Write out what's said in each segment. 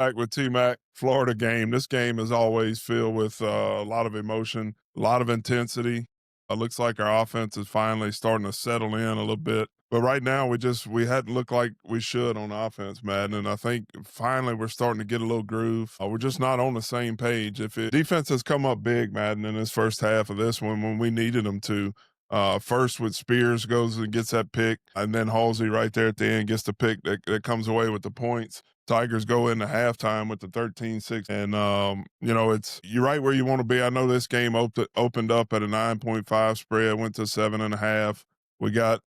Back with T-Mac, Florida game. This game is always filled with a lot of emotion, a lot of intensity. It looks like our offense is finally starting to settle in a little bit. But right now, we hadn't looked like we should on offense, Madden. And I think finally we're starting to get a little groove. We're just not on the same page. Defense has come up big, Madden, in this first half of this one when we needed them to. First with Spears goes and gets that pick, and then Halsey right there at the end gets the pick that comes away with the points. Tigers go into halftime with the 13-6. And, you're right where you want to be. I know this game opened up at a 9.5 spread, went to 7.5. We got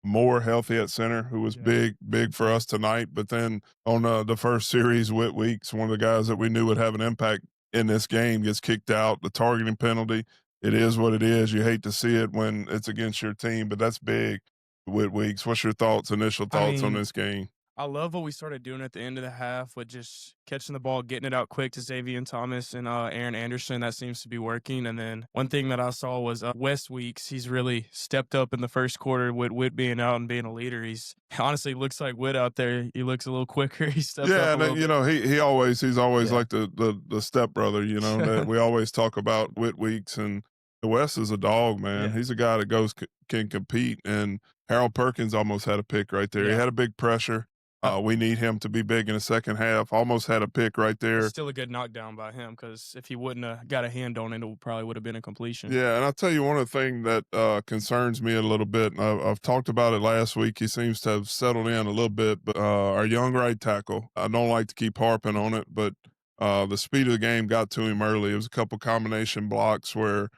Moore healthy at center, who was Yeah. big for us tonight. But then on the first series, Whit Weeks, one of the guys that we knew would have an impact in this game, gets kicked out. The targeting penalty, it is what it is. You hate to see it when it's against your team, but that's big. Whit Weeks, what's your initial I thoughts on mean, this game? I love what we started doing at the end of the half with just catching the ball, getting it out quick to Xavier Thomas and Aaron Anderson. That seems to be working. And then one thing that I saw was West Weeks. He's really stepped up in the first quarter with Witt being out and being a leader. He's honestly looks like Witt out there. He looks a little quicker. He stepped Yeah, up a and little bit. he's always Yeah. like the stepbrother, that we always talk about Whit Weeks. And the West is a dog, man. Yeah. He's a guy that can compete, and Harold Perkins almost had a pick right there. He Yeah. had a big pressure. We need him to be big in the second half. Almost had a pick right It's there. still a good knockdown by him because if he wouldn't have got a hand on it, it probably would have been a completion. Yeah, and I'll tell you one of the things that concerns me a little bit, and I've talked about it last week. He seems to have settled in a little bit, but our young right tackle, I don't like to keep harping on it, but the speed of the game got to him early. It was a couple combination blocks where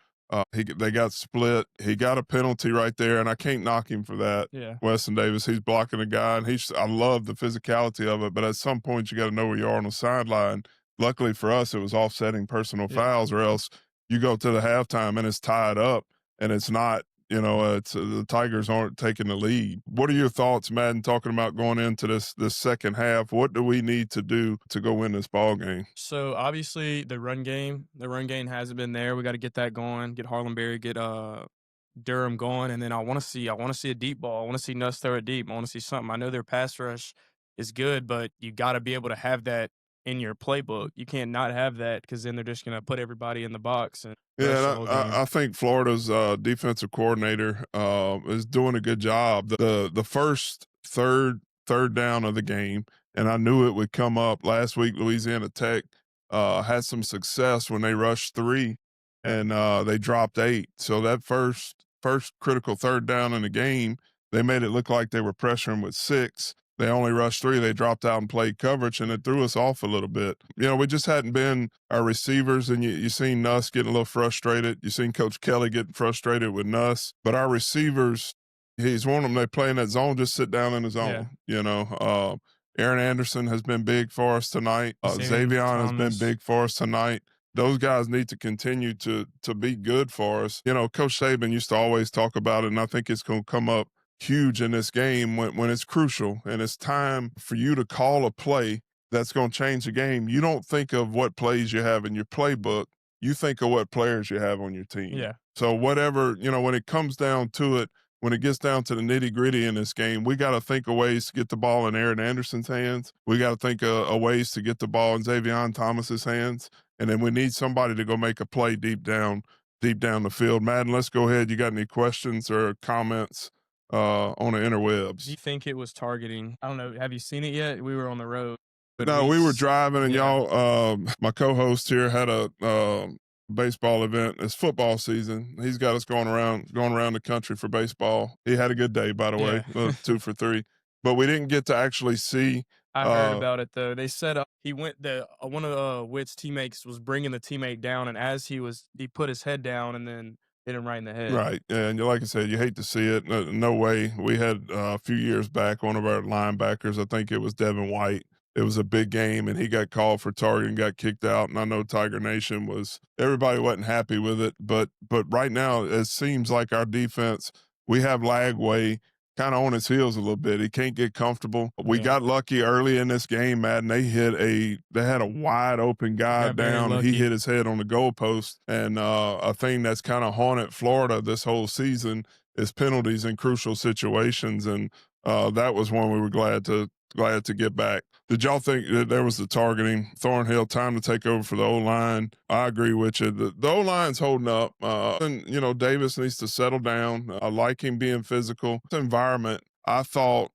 they got split. He got a penalty right there, and I can't knock him for that. Yeah. Weston Davis, he's blocking a guy, and I love the physicality of it, but at some point you got to know where you are on the sideline. Luckily for us, it was offsetting personal Yeah. fouls, or else you go to the halftime and it's tied up and it's not, it's the Tigers aren't taking the lead. What are your thoughts, Madden, talking about going into this second half? What do we need to do to go win this ball game? So obviously the run game hasn't been there. We got to get that going, get Harlem Berry, get Durham going, and then I want to see a deep ball. I want to see Nuss throw it deep. I want to see something. I know their pass rush is good, but you got to be able to have that in your playbook. You can't not have that because then they're just gonna put everybody in the box and rush the Yeah, whole and I, game. I think Florida's defensive coordinator is doing a good job. The first third down of the game, and I knew it would come up last week. Louisiana Tech had some success when they rushed three, Yeah. and they dropped eight. So that first critical third down in the game, they made it look like they were pressuring with six. They only rushed three. They dropped out and played coverage, and it threw us off a little bit. We just hadn't been our receivers, and you seen Nuss getting a little frustrated. You seen Coach Kelly getting frustrated with Nuss, but our receivers, he's one of them. They play in that zone, just sit down in the Yeah. zone. Aaron Anderson has been big for us tonight. Xavier Xavier has been Thomas. big for us tonight. Those guys need to continue to be good for us. Coach Saban used to always talk about it, and I think it's going to come up huge in this game when it's crucial and it's time for you to call a play that's going to change the game. You don't think of what plays you have in your playbook. You think of what players you have on your team. Yeah. So whatever, when it comes down to it, when it gets down to the nitty gritty in this game, we got to think of ways to get the ball in Aaron Anderson's hands. We got to think of ways to get the ball in Xavier Thomas's hands. And then we need somebody to go make a play deep down the field. Madden, let's go ahead. You got any questions or comments on the Do interwebs? you think it was targeting? I don't know. Have you seen it yet? We were on the road with No, we were Weeks. driving, and Yeah. my co-host here had a baseball event. It's football season. He's got us going around the country for baseball. He had a good day, by the way, Yeah. 2 for 3. But we didn't get to actually see. I heard Uh, about it though. They said he went the one of Witt's teammates was bringing the teammate down, and as he put his head down and then hit him right in the head. right, and like I said, you hate to see it. No way. We had a few years back one of our linebackers. I think it was Devin White. It was a big game, and he got called for targeting, got kicked out. And I know Tiger Nation everybody wasn't happy with it, but right now it seems like our defense, we have Lagway kind of on his heels a little bit. He can't get comfortable. We Yeah. got lucky early in this game, Matt, and they had a wide open guy Got very down. And he lucky. hit his head on the goalpost. And a thing that's kind of haunted Florida this whole season is penalties in crucial situations. And That was one we were glad to get back. Did y'all think that there was the targeting? Thornhill, time to take over for the O line. I agree with you. The O line's holding up. And Davis needs to settle down. I like him being physical. The environment, I thought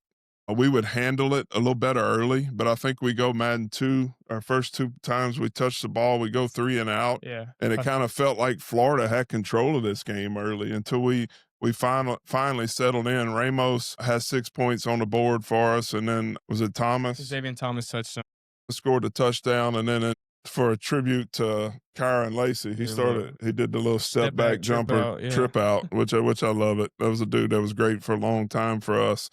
we would handle it a little better early, but I think we go Madden 2, our first 2 times we touch the ball, we go 3 and out, Yeah. and it kind of felt like Florida had control of this game early until we finally settled in. Ramos has 6 points on the board for us, and then was it Thomas Xavier Thomas touchdown. scored a touchdown, and then for a tribute to Kyron Lacey, Did a little he did the little step step back back, trip jumper out. Yeah. trip out, which I love it. That was a dude that was great for a long time for us.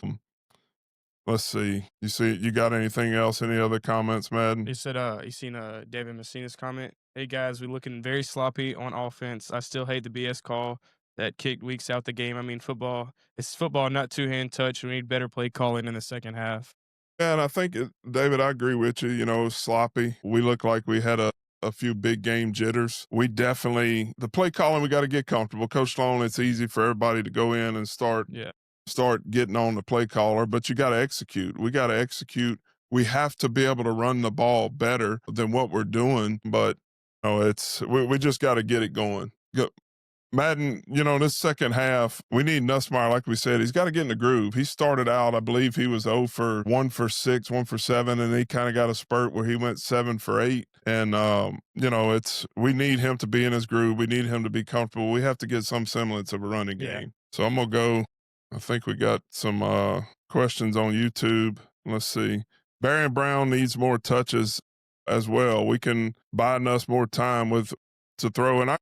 Let's see. You got anything else? Any other comments, Madden? He said, you seen David Messina's comment? Hey guys, we looking very sloppy on offense. I still hate the BS call that kicked weeks out the game. I mean, football, it's football, not two hand touch. We need better play calling in the second half. Yeah, and I think David, I agree with you. Sloppy. We look like we had a few big game jitters. We definitely the play calling. We got to get comfortable. Coach Sloan, it's easy for everybody to go in and Yeah. start getting on the play caller, but you got to execute. We got to execute. We have to be able to run the ball better than what we're doing, but we just got to get it going. Madden, this second half, we need Nussmeier, like we said, he's got to get in the groove. He started out, I believe he was 0 for 1 for 6, 1 for 7, and he kind of got a spurt where he went 7 for 8. And, we need him to be in his groove. We need him to be comfortable. We have to get some semblance of a running Yeah. game. So I'm going to go. I think we got some questions on YouTube. Let's see. Barry Brown needs more touches as well. We can buy Nuss more time to throw. And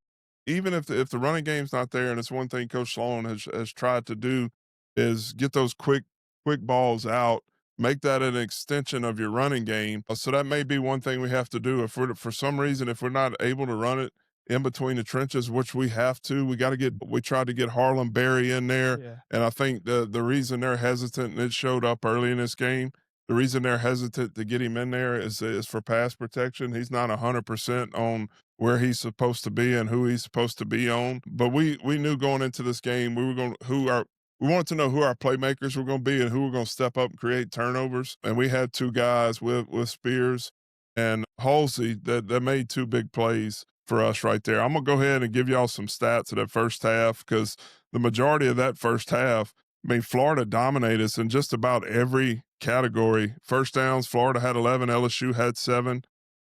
even if the running game's not there, and it's one thing Coach Sloan has tried to do is get those quick balls out, make that an extension of your running game. So that may be one thing we have to do if we're for some reason if we're not able to run it in between the trenches, which we have to. We tried to get Harlem Berry in there, Yeah. and I think the reason they're hesitant, and it showed up early in this game. The reason they're hesitant to get him in there is for pass protection. He's not 100% on where he's supposed to be and who he's supposed to be on. But we knew going into this game we wanted to know who our playmakers were going to be and who were going to step up and create turnovers. And we had 2 guys with Spears and Halsey that made 2 big plays for us right there. I'm gonna go ahead and give y'all some stats of that first half because the majority of that first half, I mean, Florida dominated us in just about every category. First downs, Florida had 11, LSU had 7.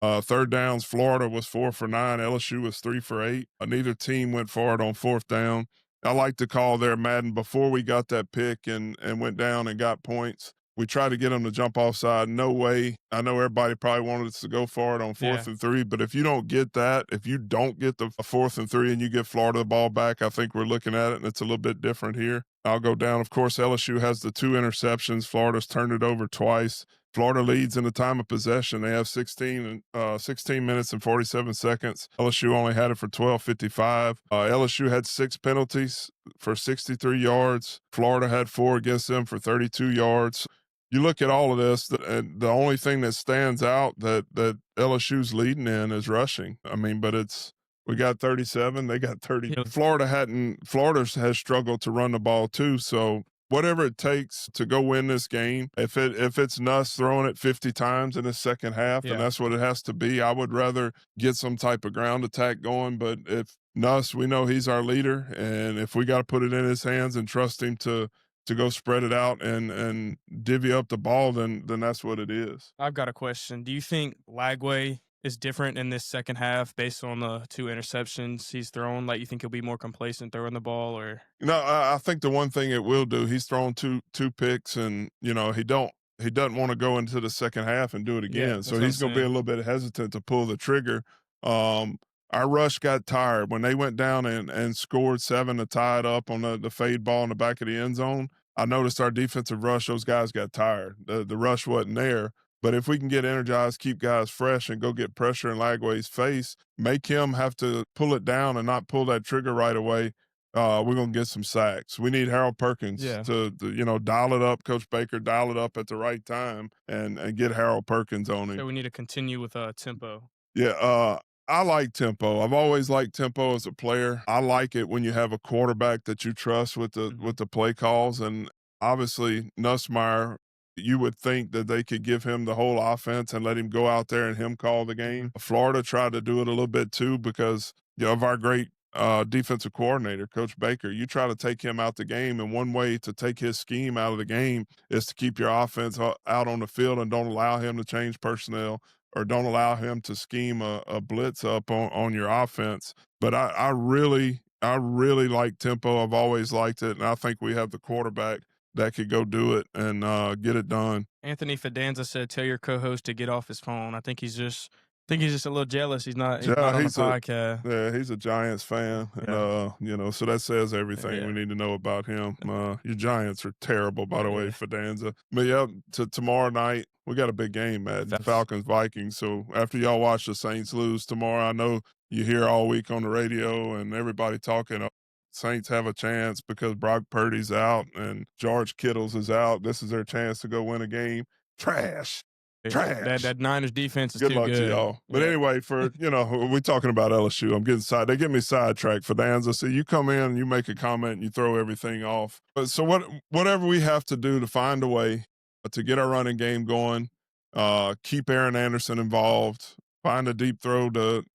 Third downs, Florida was 4 for 9, LSU was 3 for 8. Neither team went forward on fourth down. I like to call there, Madden, before we got that pick and went down and got points. We tried to get them to jump offside. No way. I know everybody probably wanted us to go for it on fourth Yeah. and 3, but if you don't get that, if you don't get the fourth and 3 and you give Florida the ball back, I think we're looking at it and it's a little bit different here. I'll go down. Of course, LSU has the 2 interceptions. Florida's turned it over twice. Florida leads in the time of possession. They have 16 minutes and 47 seconds. LSU only had it for 12:55. LSU had 6 penalties for 63 yards. Florida had 4 against them for 32 yards. You look at all of this, and the only thing that stands out that LSU's leading in is rushing. I mean, but we got 37, they got 30. Yeah. Florida has struggled to run the ball too. So whatever it takes to go win this game, if it's Nuss throwing it 50 times in the second half, and Yeah. that's what it has to be, I would rather get some type of ground attack going. But if Nuss, we know he's our leader, and if we got to put it in his hands and trust him to go spread it out and divvy up the ball, then that's what it is. I've got a question. Do you think Lagway is different in this second half based on the 2 interceptions he's thrown? Like, you think he'll be more complacent throwing the ball, or? No, I think the one thing it will do, he's thrown two picks, and he doesn't want to go into the second half and do it Yeah, again. that's So what I'm he's going to be a saying. little bit hesitant to pull the trigger. Our rush got tired when they went down and scored 7 to tie it up on the fade ball in the back of the end zone. I noticed our defensive rush; those guys got tired. The rush wasn't there. But if we can get energized, keep guys fresh, and go get pressure in Lagway's face, make him have to pull it down and not pull that trigger right away, we're gonna get some sacks. We need Harold Perkins Yeah. to dial it up, Coach Baker, dial it up at the right time and get Harold Perkins on him. So we need to continue with tempo. Yeah, I like tempo. I've always liked tempo as a player. I like it when you have a quarterback that you trust with Mhm. the play calls, and Obviously, Nussmeier, you would think that they could give him the whole offense and let him go out there and him call the game. Florida tried to do it a little bit too because of our great defensive coordinator, Coach Baker. You try to take him out the game, and one way to take his scheme out of the game is to keep your offense out on the field and don't allow him to change personnel or don't allow him to scheme a blitz up on your offense. But I really like tempo. I've always liked it, and I think we have the quarterback that could go do it and get it done. Anthony Fidanza said, "Tell your co-host to get off his phone." I think he's just a little jealous. He's not Yeah, on the podcast. he's a Giants fan, and Yeah, so that says everything we yeah, need to know about him. Your Giants are terrible, by the way, yeah. Fidanza. But yeah, tomorrow night we got a big game, Madden. Facts. Falcons Vikings. So after y'all watch the Saints lose tomorrow, I know you hear all week on the radio and everybody talking. Saints have a chance because Brock Purdy's out and George Kittles is out. This is their chance to go win a game. Trash, That trash. that Niners defense is Good too luck to good. y'all. But Yeah. anyway, we're talking about LSU. I'm getting they get me sidetracked for Danza. So you come in and you make a comment and you throw everything off. But so whatever we have to do to find a way to get our running game going, keep Aaron Anderson involved, find a deep throw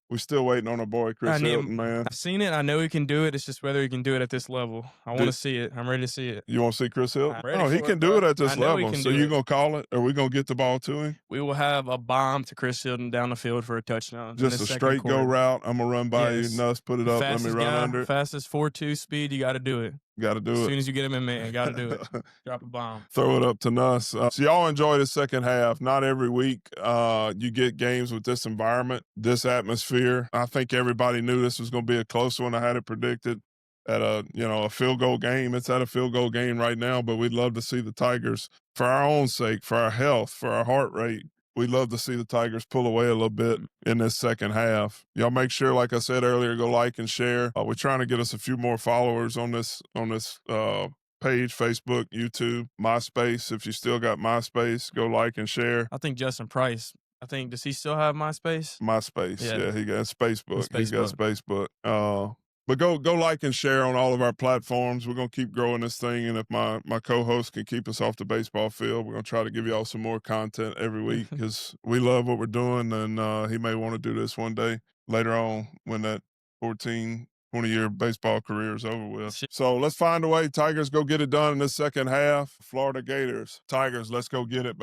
we're still waiting on our boy I Chris need Hilton, him. man. I've seen it. I know he can do it. It's just whether he can do it at this level. I want to see it. I'm ready to see it. You want to see Chris Hilton? I'm ready Oh, he for can it, do it bro. at I this know he level. can So do you it. gonna call it? Are we gonna get the ball to him? We will have a bomb to Chris Hilton down the field for a touchdown in Just the a second straight go quarter. route. I'm gonna run by you, Yes. Nuss, put it up, let me Fastest run guy, under it. fastest 4.2 speed, you gotta do it. Got to As do soon as you get him in man, gotta do it. it. Drop a bomb. Throw it up to Nuss. So y'all enjoy the second half. Not every week you get games with this environment, this atmosphere. I think everybody knew this was going to be a close one. I had it predicted at a field goal game. It's at a field goal game right now, but we'd love to see the Tigers for our own sake, for our health, for our heart rate. We'd love to see the Tigers pull away a little bit in this second half. Y'all make sure, like I said earlier, go like and share. We're trying to get us a few more followers on this page, Facebook, YouTube, MySpace. If you still got MySpace, go like and share. I think Justin Price. Does he still have MySpace? MySpace, Yeah. yeah, he got Facebook. He's got Facebook. Facebook. But go like and share on all of our platforms. We're gonna keep growing this thing, and if my co-host can keep us off the baseball field, we're gonna try to give y'all some more content every week because we love what we're doing, and he may want to do this one day later on when that 14, 20-year baseball career is over with. So let's find a way. Tigers go get it done in this second half. Florida Gators, Tigers, let's go get it.